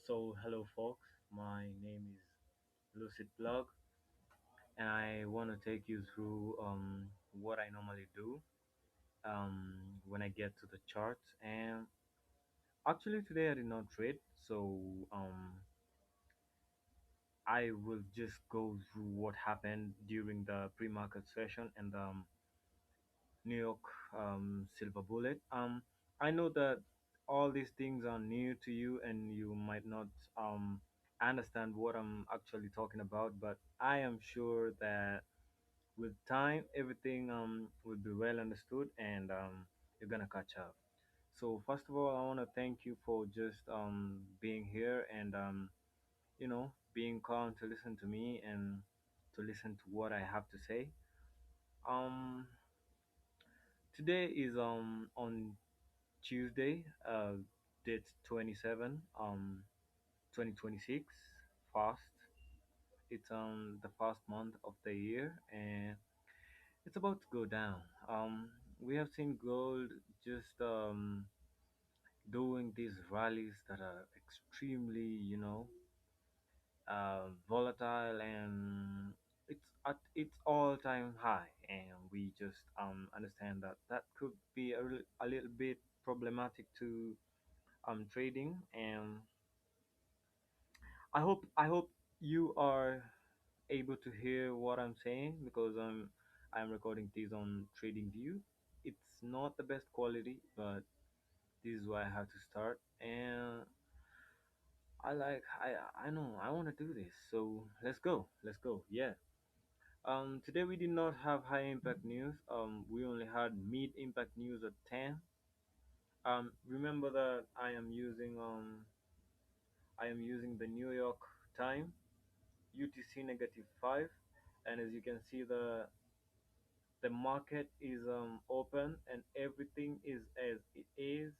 So hello folks, my name is Lucid Blog, and I want to take you through what I normally do when I get to the charts. And actually today I did not trade, so I will just go through what happened during the pre-market session and New York Silver Bullet. I know that all these things are new to you and you might not understand what I'm actually talking about, but I am sure that with time everything will be well understood and you're gonna catch up. So first of all, I want to thank you for just being here and being calm to listen to me and to listen to what I have to say. Um, Today is on Tuesday, date 27, 2026, fast. It's the first month of the year and it's about to go down. We have seen gold just doing these rallies that are extremely, volatile and it's at its all-time high, and we just understand that that could be a little bit problematic to trading. And I hope you are able to hear what I'm saying because I'm recording this on TradingView. It's not the best quality, but this is why I have to start. And I know I want to do this, so let's go. Yeah. Today we did not have high impact news. We only had mid impact news at 10. Remember that I am using the New York time, UTC -5, and as you can see the market is open and everything is as it is.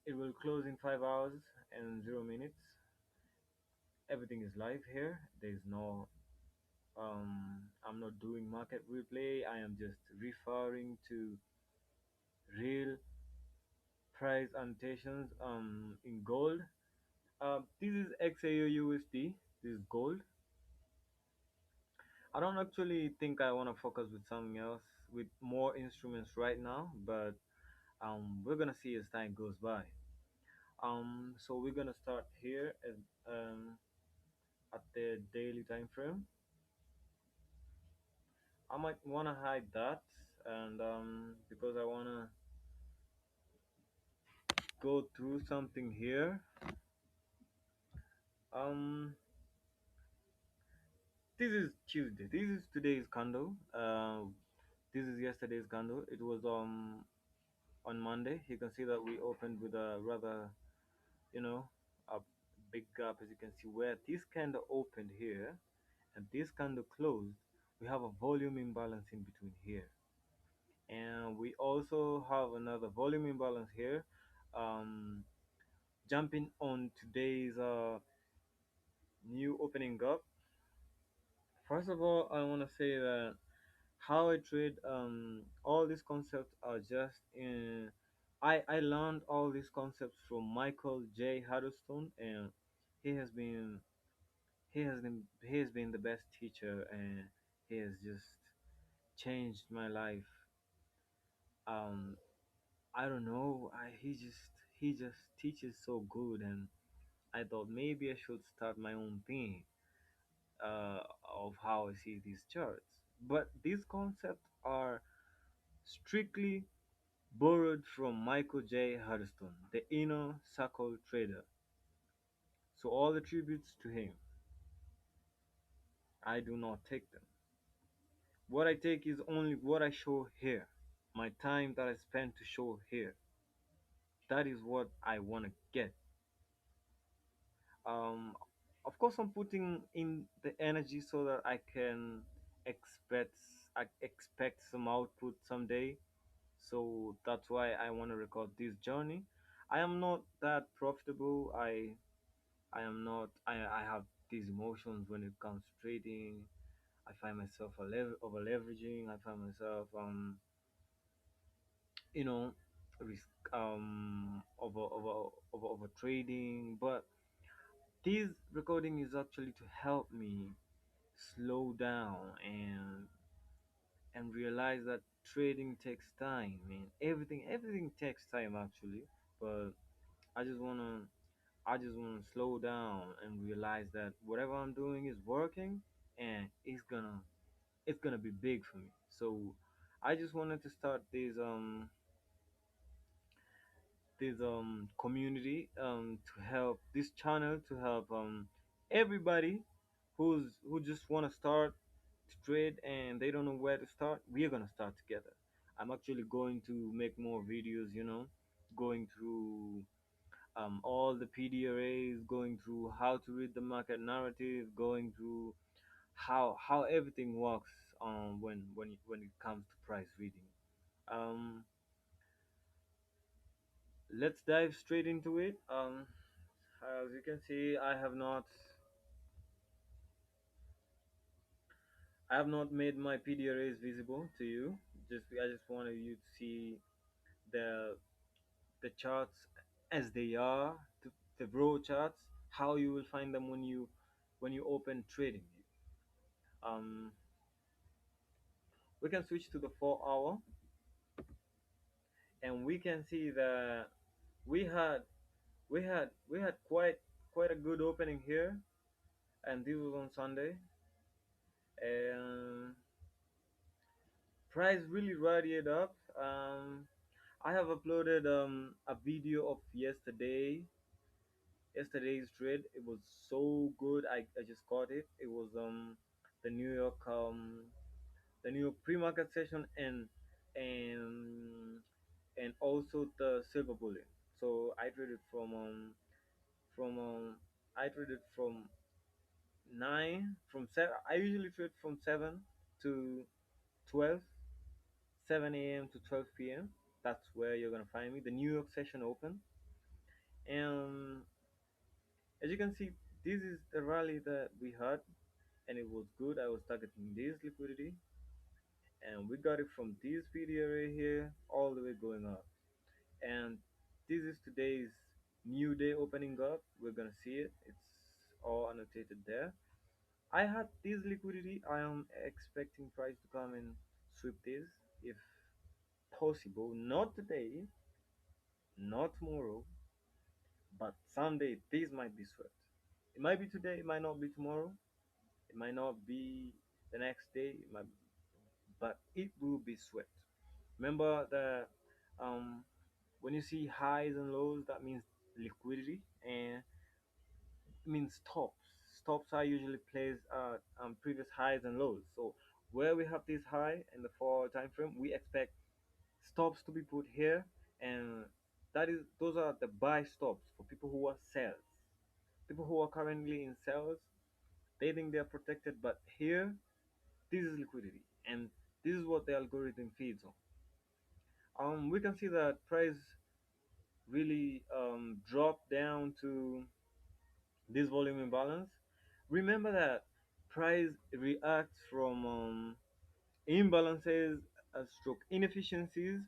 It will close in 5 hours and 0 minutes. Everything is live here. There's no I'm not doing market replay. I am just referring to real price annotations in gold. This is XAUUSD. This is gold. I don't actually think I want to focus with something else with more instruments right now, but we're gonna see as time goes by. So we're gonna start here at the daily time frame. I might wanna hide that, and because I wanna go through something here. Um, this is Tuesday. This is today's candle. This is yesterday's candle. It was on Monday. You can see that we opened with a rather, you know, a big gap, as you can see where this candle opened here and this candle closed. We have a volume imbalance in between here, and we also have another volume imbalance here. Um, Jumping on today's new opening up. First of all, I want to say that how I trade, all these concepts are just in. I learned all these concepts from Michael J. Huddleston, and he has been he has been the best teacher, and he has just changed my life. Um, I don't know. He just teaches so good, and I thought maybe I should start my own thing of how I see these charts. But these concepts are strictly borrowed from Michael J. Huddleston, the inner circle trader. So all attributes to him. I do not take them. What I take is only what I show here. My time that I spend to show here. That is what I want to get. Um, of course, I'm putting in the energy so that expect I expect some output someday. So that's why I want to record this journey. I am not that profitable. I am not. I have these emotions when it comes to trading. I find myself over leveraging. I find myself you know risk over over trading, but this recording is actually to help me slow down and realize that trading takes time, man. Everything takes time actually, but I just wanna I just wanna slow down and realize that whatever I'm doing is working and it's gonna be big for me. So I just wanted to start this community to help this channel to help everybody who just want to start to trade and they don't know where to start. We're gonna start together. I'm actually going to make more videos, going through all the PDRAs, going through how to read the market narrative, going through how everything works when it comes to price reading. um let's dive straight into it. As you can see, I have not made my PDRAs visible to you. I just wanted you to see the the charts as they are, the raw charts, how you will find them when you open trading. Um, we can switch to the 4 hour, and we can see that we had we had quite a good opening here, and this was on Sunday, and price really rallied up. I have uploaded a video of yesterday's trade. It was so good. I just caught it. It was the New York the New York pre-market session and and also the silver bullet. So I traded from I traded from 7. I usually trade from 7 to 12, 7 a.m. to 12 p.m. That's where you're gonna find me. The New York session open, and as you can see, this is the rally that we had, and it was good. I was targeting this liquidity, and we got it from this video right here all the way going up. And this is today's new day opening up. We're gonna see it. It's all annotated there. I had this liquidity. I am expecting price to come and sweep this if possible. Not today, not tomorrow, but someday this might be swept. It might be today, it might not be tomorrow, it might not be the next day, but it will be swept. Remember that um, when you see highs and lows, that means liquidity, and it means stops. Stops are usually placed at previous highs and lows. So where we have this high in the 4 time frame, we expect stops to be put here, and those are the buy stops for people who are sales. People who are currently in sales, they think they are protected, but here this is liquidity, and this is what the algorithm feeds on. We can see that price really dropped down to this volume imbalance. Remember that price reacts from imbalances, stroke inefficiencies,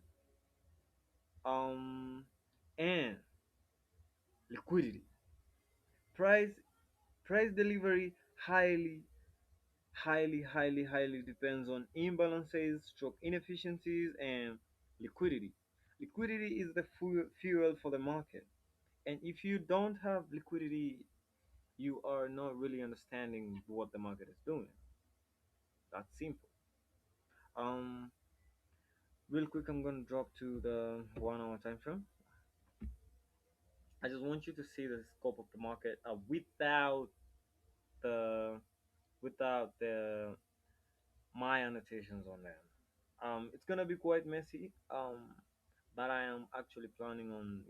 um, and liquidity. Price price delivery highly depends on imbalances, stroke inefficiencies, and liquidity. Liquidity is the fuel for the market, and if you don't have liquidity, you are not really understanding what the market is doing. That's simple. Um, Real quick, I'm gonna drop to the 1 hour time frame. I just want you to see the scope of the market the without the my annotations on them. It's gonna be quite messy. But I am actually planning on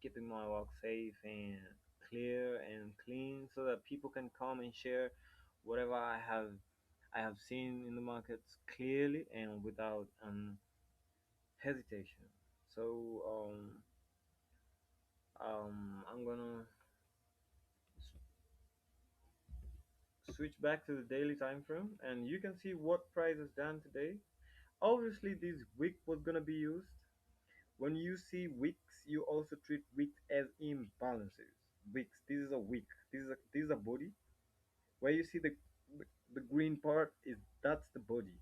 keeping my work safe and clear and clean so that people can come and share whatever I have seen in the markets clearly and without hesitation. So I'm gonna switch back to the daily time frame, and you can see what price is done today. Obviously, this wick was gonna be used. When you see wicks, you also treat weeks as imbalances. Weeks. This is a week. This is a body. Where you see the green part is that's the body.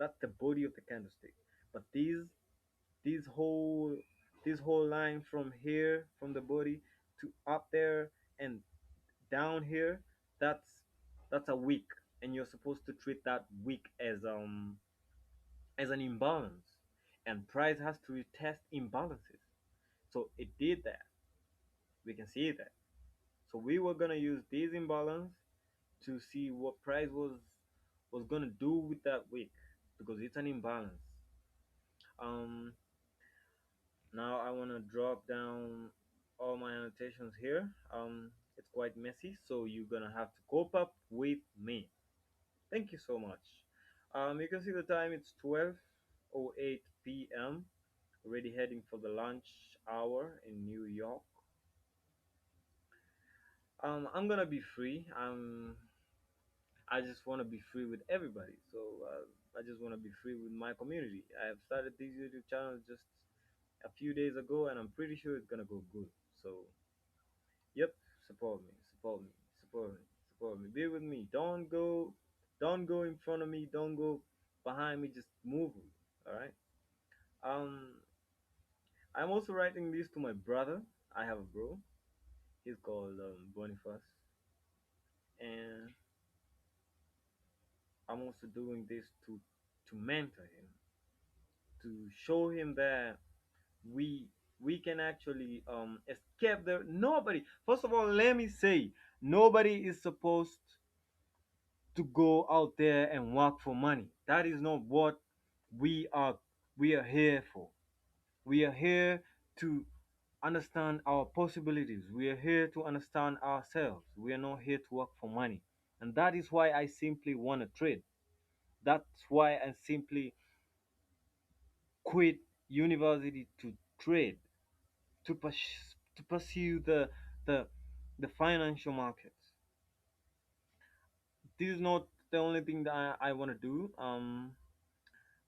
That's the body of the candlestick. But these whole this whole line from here from the body to up there and down here, that's a week, and you're supposed to treat that week as an imbalance, and price has to retest imbalances. So it did that. We can see that. So we were gonna use this imbalance to see what price was gonna do with that week because it's an imbalance. Um, Now I wanna drop down all my annotations here. It's quite messy, so you're gonna have to cope up with me. Thank you so much. You can see the time. It's 12:08 p.m. Already heading for the lunch hour in New York. I'm gonna be free. I just want to be free with everybody. So I just want to be free with my community. I have started this YouTube channel just a few days ago, and I'm pretty sure it's gonna go good. So yep, support me, support me, support me, support me. Be with me. Don't go in front of me. Don't go behind me. Just move with me. All right. Um, I'm also writing this to my brother. I have a bro. He's called Boniface, and I'm also doing this to mentor him, to show him that we we can actually escape there. Nobody. First of all, let me say, nobody is supposed to go out there and work for money. That is not what we are we are here for. We are here to understand our possibilities. We are here to understand ourselves. We are not here to work for money. And that is why I simply want to trade. That's why I simply quit university to trade, to pursue the the financial markets. This is not the only thing that I want to do.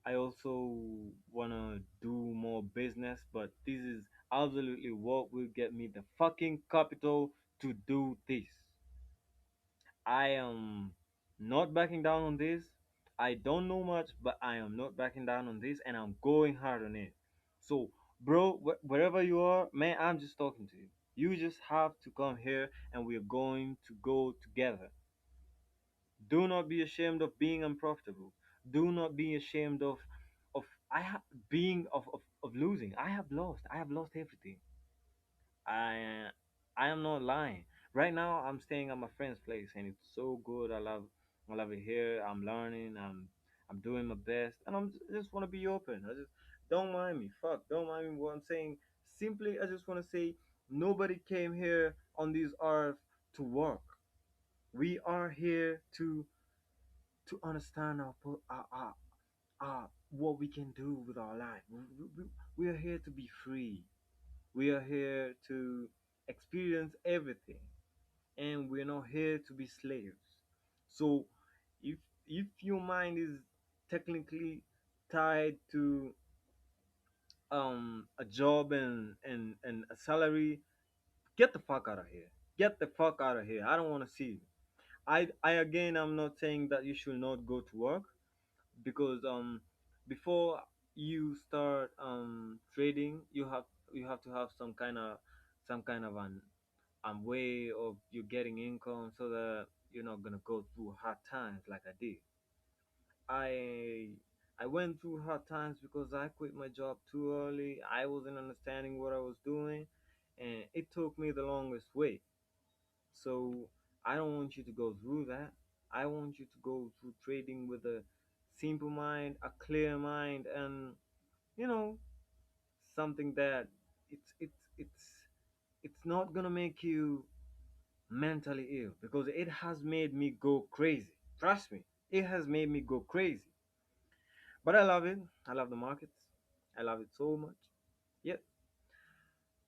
I also want to do more business, but this is absolutely what will get me the fucking capital to do this. I am not backing down on this. I don't know much, but I am not backing down on this, and I'm going hard on it. So, bro, wherever you are, man, I'm just talking to you. You just have to come here, and we're going to go together. Do not be ashamed of being unprofitable. Do not be ashamed of I have being of losing. I have lost. I have lost everything. I I am not lying. Right now I'm staying at my friend's place and it's so good. I love it here. I'm learning. I'm doing my best and just want to be open. I just don't mind me. Fuck, don't mind me what I'm saying. Simply I just want to say nobody came here on this earth to work. We are here to understand what we can do with our life. We are here to be free. We are here to experience everything, and we're not here to be slaves. So, if if your mind is technically tied to a job and a salary, get the fuck out of here. Get the fuck out of here. I don't want to see you. I again, I'm not saying that you should not go to work because before you start trading, you have to have some kind of an way of you getting income so that you're not gonna go through hard times like I did. I went through hard times because I quit my job too early. I wasn't understanding what I was doing, and it took me the longest way. So I don't want you to go through that. I want you to go through trading with a simple mind, a clear mind, and you know something that it's it's it's it's not gonna make you mentally ill because it has made me go crazy. Trust me, it has made me go crazy. But I love it. I love the markets. I love it so much. Yep.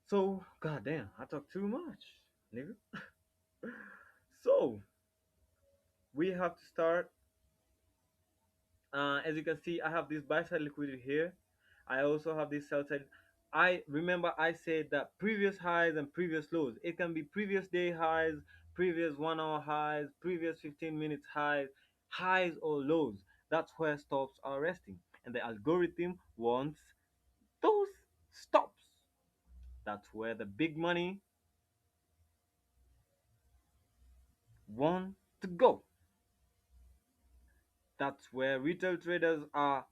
So goddamn, I talk too much, nigga. So we have to start. As you can see, I have this buy side liquidity here. I also have this sell side. I remember I said that previous highs and previous lows. It can be previous day highs, previous 1 hour highs, previous 15 minutes highs, highs or lows. That's where stops are resting. And the algorithm wants those stops. That's where the big money want to go. That's where retail traders are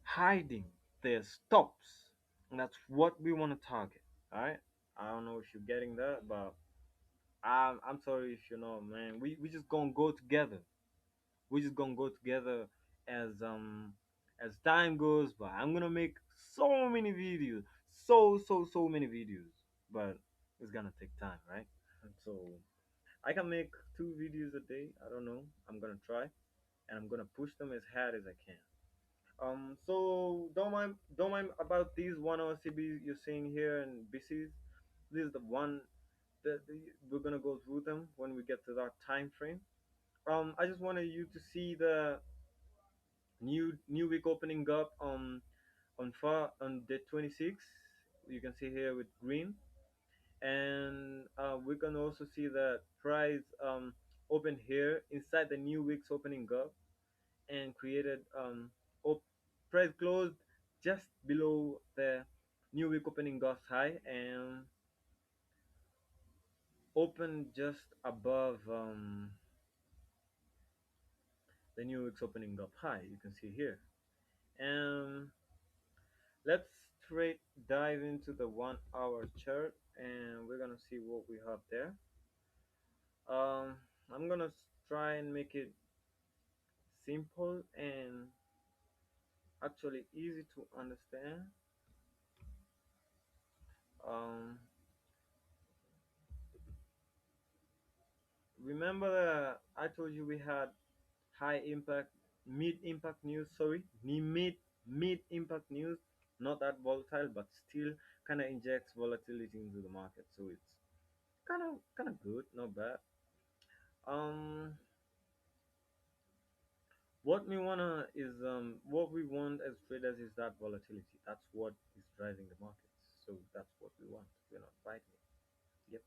hiding their stops. And that's what we want to target. Alright? I don't know if you're getting that, but I'm sorry if you know, man. We just gonna go together. We just gonna go together as time goes by. I'm gonna make so many videos, so many videos, but it's gonna take time, right? And so I can make 2 videos a day. I don't know. I'm gonna try, and I'm gonna push them as hard as I can. So don't mind about these 1 hour CBs you're seeing here and BCs. This is the one that we're gonna go through them when we get to that time frame. I just wanted you to see the new week opening up on the 26th. You can see here with green, and we can also see the price open here inside the new week's opening up and created op- price closed just below the new week opening gust high and opened just above the new week's opening up high. You can see here. And let's straight dive into the 1 hour chart and we're gonna see what we have there. Um, I'm gonna try and make it simple and actually easy to understand. Um, Remember that I told you we had high impact, mid impact news. Sorry, mid impact news. Not that volatile, but still kind of injects volatility into the market. So it's kind of good, not bad. Um, what we want as traders is that volatility. That's what is driving the markets. So that's what we want. We're not fighting it. Yep,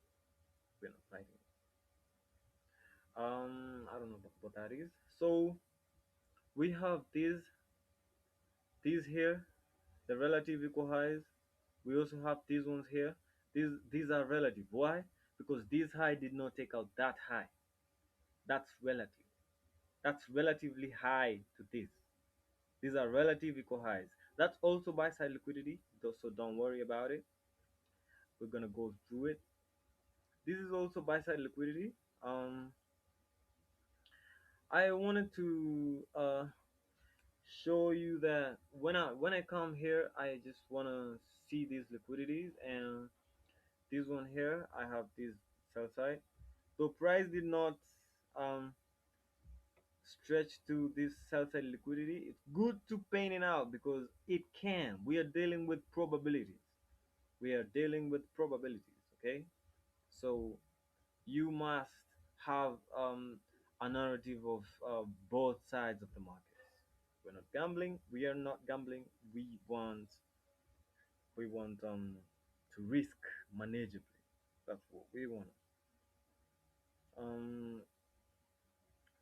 we're not fighting it. I don't know what that is. So we have these here, the relative equal highs. We also have these ones here. These are relative. Why? Because this high did not take out that high. That's relative. That's relatively high to this. These are relative equal highs. That's also buy side liquidity, so don't worry about it. We're gonna go through it. This is also buy side liquidity. Um, I wanted to show you that when I come here, I just wanna see these liquidities and this one here. I have this sell side. So price did not um stretch to this sell side liquidity. It's good to paint it out because it can. We are dealing with probabilities. We are dealing with probabilities. Okay, so you must have a narrative of both sides of the market. We're not gambling. We are not gambling. We want to risk manageably. That's what we want. Um,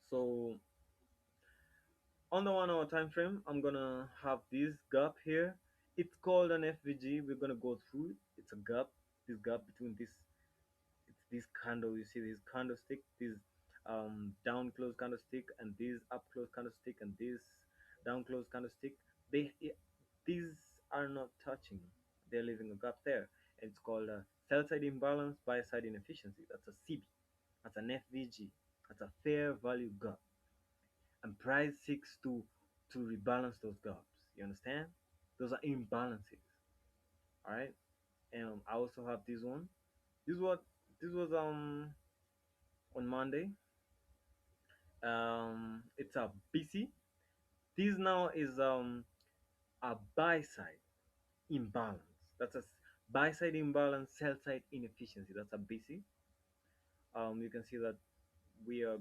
so on the 1 hour time frame, I'm gonna have this gap here. It's called an FVG. We're gonna go through it. It's a gap. This gap between it's this candle. You see this candlestick, this down close candlestick, and this up close candlestick, and this down close candlestick. These are not touching. They're leaving a gap there. It's called a sell side imbalance, buy side inefficiency. That's a CB. That's an FVG. That's a fair value gap. And price seeks to rebalance those gaps. You understand? Those are imbalances. All right. And I also have this one. This was on Monday. It's a BC. This now is a buy side imbalance. That's a buy side imbalance, sell side inefficiency. That's a BC. You can see that we are